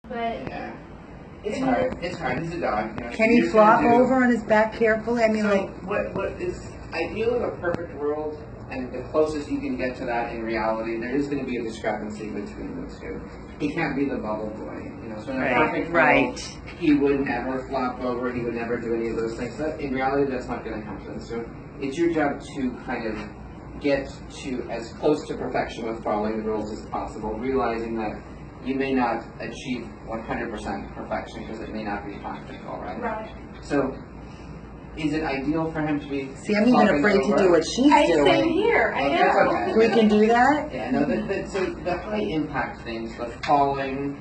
But Yeah. It's hard. It's hard. He's a dog. You know, Can he flop over on his back carefully? I mean, so like, what is ideal in a perfect world, and the closest you can get to that in reality, there is going to be a discrepancy between the two. He can't be the bubble boy, you know. So in a perfect world, he would never flop over. He would never do any of those things. That in reality, that's not going to happen. So it's your job to kind of get to as close to perfection with following the rules as possible, realizing that you may not achieve 100% perfection because it may not be practical, right? right. So, is it ideal for him to be? see, I'm even afraid to do what she's Same doing. here. I know. That's okay. We can do that? Yeah, no, so the high impact things, like falling,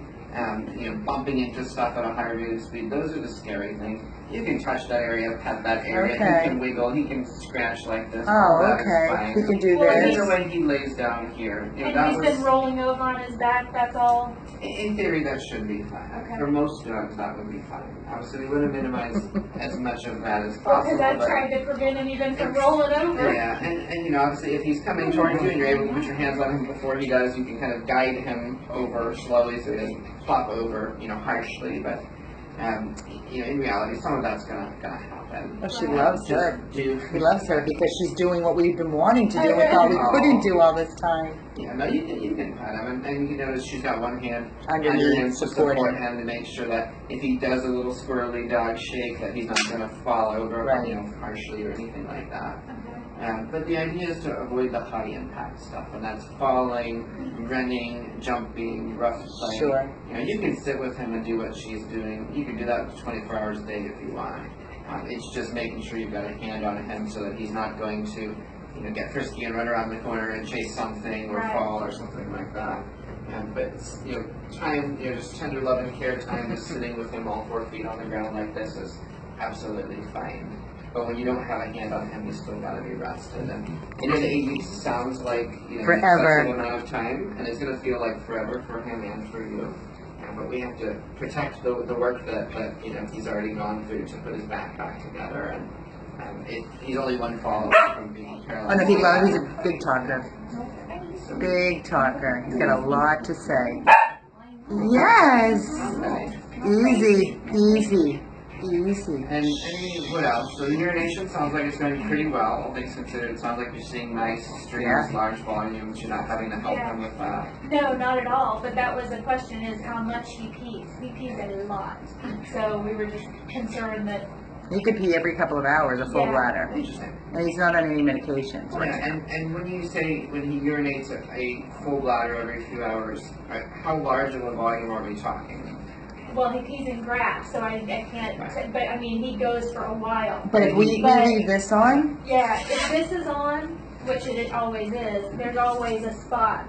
you know, bumping into stuff at a higher rate of speed, those are the scary things. You can touch that area, pet that area, Okay. he can wiggle, he can scratch like this. Oh, that is okay. fine. He can do Well, this. Either way, he lays down here. You know, And that he's was, been rolling over on his back, that's all. in theory, that should be fine. Okay. For most dogs, that would be fine. Obviously, we want to minimize as much of that as Because possible. I've but- tried to prevent him even from rolling over. Yeah, and you know, obviously, if he's coming towards you and you're able to put your hands on him before he does, you can kind of guide him over slowly so he doesn't flop over, you know, harshly. But you know, in reality, some of that's gonna happen. Oh, she loves her. Do He loves her because she's doing what we've been wanting to do. We thought we couldn't do all this time. Yeah, no, you can pet him, and you can notice she's got one hand Underneath, under him to support support him. him to make sure that if he does a little squirrely dog shake, that he's not gonna fall over, Right. you know, harshly or anything like that. Okay. But the idea is to avoid the high impact stuff, and that's falling, running, jumping, rough play. Sure. You know, you can sit with him and do what she's doing. You can do that 24 hours a day if you want. It's just making sure you've got a hand on him so that he's not going to, you know, get frisky and run around the corner and chase something or Right. fall or something like that. But it's, you know, time, you know, just tender love and care time, just sitting with him all 4 feet on the ground like this is absolutely fine. But when you don't have a hand on him, you still gotta be rested. And in 8 weeks sounds like, you know, Forever. an excessive amount of time, and it's gonna feel like forever for him and for you. But we have to protect the work that you know he's already gone through to put his back together. And he's only one fall from being Oh, paralyzed. no, he's a big talker. Big talker. He's got a lot to say. Yes! Okay. Easy, easy, easy. And what else? So the urination sounds like it's going pretty well, all things considered. It sounds like you're seeing nice streams, Yeah. large volumes. You're not having to help Yeah. him with that. No, not at all. But that was the question: is how much he pees. He pees a lot. So we were just concerned that. He could pee every couple of hours, a full Yeah. bladder. Interesting. And he's not on any medications right Yeah, now. and when you say when he urinates a full bladder every few hours, how large of a volume are we talking? Well, he pees in grass, so I can't. But I mean, he goes for a while. But if we leave this on, Yeah, if this is on, which it always is, there's always a spot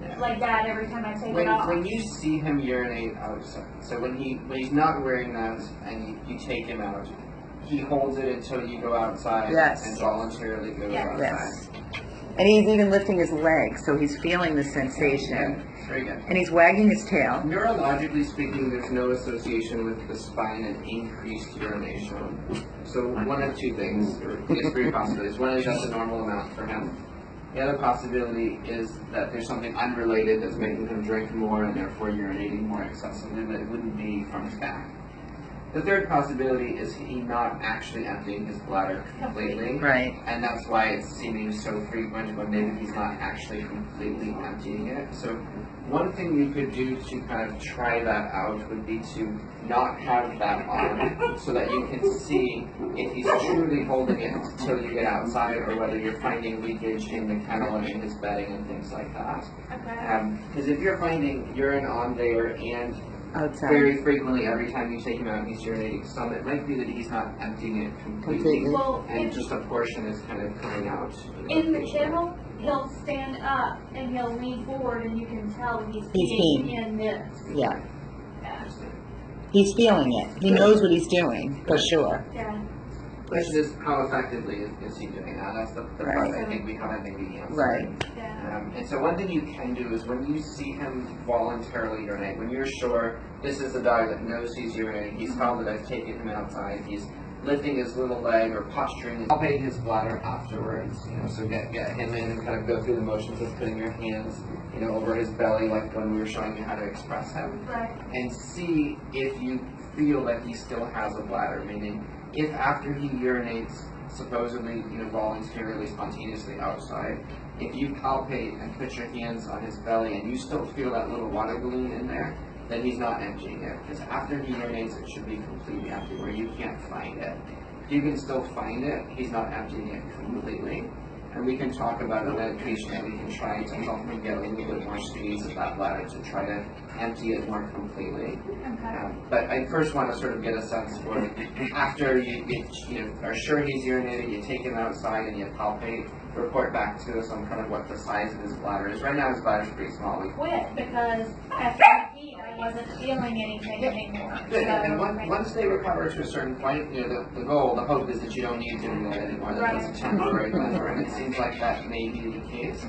Yeah. like that every time I take it off. When you see him urinate outside, so when he's not wearing that and you take him out, he holds it until you go outside Yes. and voluntarily goes Yeah. outside. yes. And he's even lifting his legs, so he's feeling the sensation. Yeah, very good. And he's wagging his tail. Neurologically speaking, there's no association with the spine and increased urination. So one of two things, or at least three possibilities. One is that's a normal amount for him. The other possibility is that there's something unrelated that's making him drink more and therefore urinating more excessively, but it wouldn't be from his back. The third possibility is he not actually emptying his bladder completely. Right. And that's why it's seeming so frequent, but maybe he's not actually completely emptying it. So one thing you could do to kind of try that out would be to not have that on so that you can see if he's truly holding it until you get outside or whether you're finding leakage in the kennel and in his bedding and things like that. Okay. Because if you're finding urine on there and Outside. very frequently every time you take him out he's urinating some, it might be that he's not emptying it completely. Well, And if, just a portion is kind of coming out. in the kennel, he'll stand up and he'll lean forward, and you can tell he's He's peeing in this. Yeah. Yeah. He's feeling it. He knows what he's doing, for sure. Yeah. The question is, how effectively is he doing that? That's the part Right. I think we haven't maybe answered. Right. Yeah. And so one thing you can do is when you see him voluntarily urinate, when you're sure this is a dog that knows he's urinating, he's found that I've taken him outside, he's lifting his little leg or posturing, palpate his bladder afterwards, you know, so get him in and kind of go through the motions of putting your hands over his belly, like when we were showing you how to express him, Right. and see if you feel that he still has a bladder, meaning if after he urinates, supposedly, voluntarily, spontaneously outside, if you palpate and put your hands on his belly and you still feel that little water balloon in there, then he's not emptying it. Because after he urinates, it should be completely empty, where you can't find it. If you can still find it, he's not emptying it completely. And we can talk about a medication that we can try to help him get a little bit more squeeze of that bladder to try to empty it more completely. But I first want to sort of get a sense for after you are sure he's urinated, you take him outside and you palpate, report back to us on kind of what the size of his bladder is. Right now his bladder is pretty small. Quit because after I peed, I wasn't feeling anything anymore. Good. And once they recover to a certain point, the goal, the hope is that you don't need to do that anymore. That that's a temporary bladder, and it seems like that may be the case.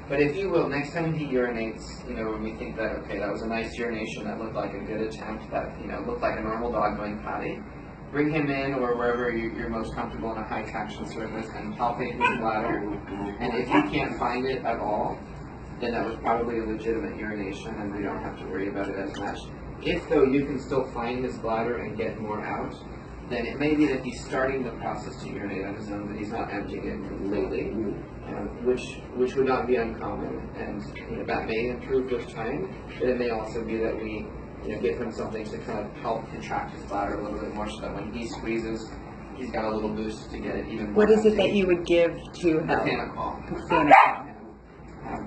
But if you will, next time he urinates, when we think that, okay, that was a nice urination, that looked like a good attempt, that, looked like a normal dog going potty, bring him in or wherever you're most comfortable in a high traction surface and palpate his bladder. And if you can't find it at all, then that was probably a legitimate urination and we don't have to worry about it as much. If, though, you can still find his bladder and get more out, then it may be that he's starting the process to urinate on his own, but he's not emptying it completely, which would not be uncommon, and that may improve with time, but it may also be that we give him something to kind of help contract his bladder a little bit more so that when he squeezes, he's got a little boost to get it even more What is it empty. that you would give to help? Mechanical.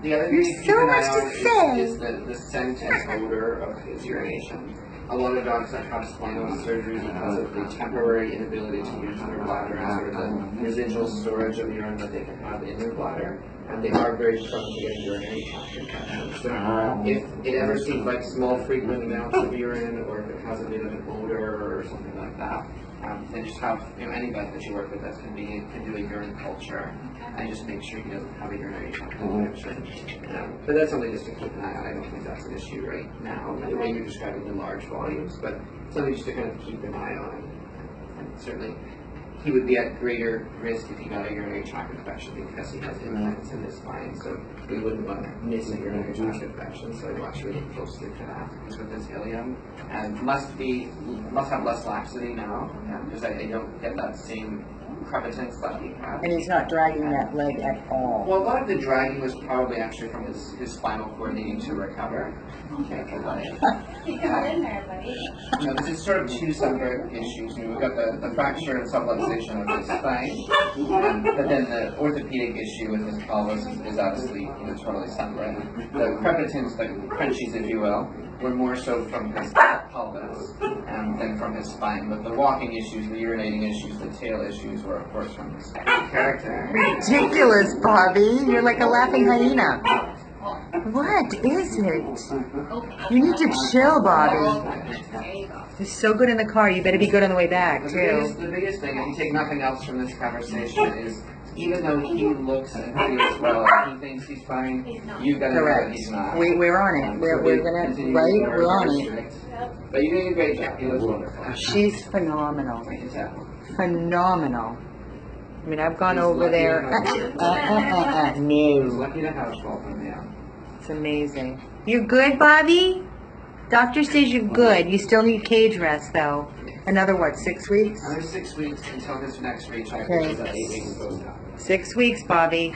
The other thing to keep an eye on is the scent and odor of his urination. A lot of dogs that have spinal surgery because of the temporary inability to use their bladder and sort of the residual storage of urine that they can have in their bladder, and they are very prone to get urinary tract infections. So if it ever seems like small frequent amounts of urine, or if it has a bit of an odor or something like that, then just have any vet that you work with that's convenient can do a urine culture and just make sure he doesn't have a urinary tract infection. But that's something just to keep an eye on. I don't think that's an issue right now, the way you're describing the large volumes, but something just to kind of keep an eye on. And certainly he would be at greater risk if he got a urinary tract infection because he has implants in his spine, so we wouldn't want to miss a urinary tract infection, so I watch really closely for that. With this ileum, and must have less laxity now, because I don't get that same crepitance that he had. And he's not dragging that leg at all. Well, a lot of the dragging was probably actually from his spinal cord needing to recover. You got in there, buddy. This is sort of two separate issues. We've got the fracture and subluxation of his spine, but then the orthopedic issue with his pelvis is obviously totally separate. The crepitance, the crunchies, if you will, were more so from his pelvis than from his spine. But the walking issues, the urinating issues, the tail issues were, of course, from his character. Ridiculous, Bobby. You're like a laughing hyena. What is it? You need to chill, Bobby. He's so good in the car. You better be good on the way back, too. The biggest thing, if you take nothing else from this conversation, is even though he looks and feels well, he thinks he's fine, you've got to know that he's not. We're on it. We're gonna, right? We're on it. But you're doing a great job. He looks wonderful. She's phenomenal. I can tell. Phenomenal. I mean, I've gone He's over lucky there. to have He's No. lucky to have 12 from now. It's amazing. You're good, Bobby? Doctor says you're good. You still need cage rest, though. Another, what, 6 weeks? Another 6 weeks until his next recheck, Okay. which is at 8 weeks post-op. 6 weeks, Bobby.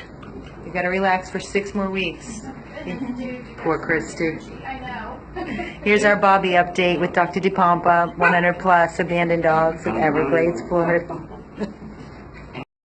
You gotta relax for 6 more weeks. Poor Christy. I know. Here's our Bobby update with Dr. DePompa, 100 plus abandoned dogs of Everglades, Florida.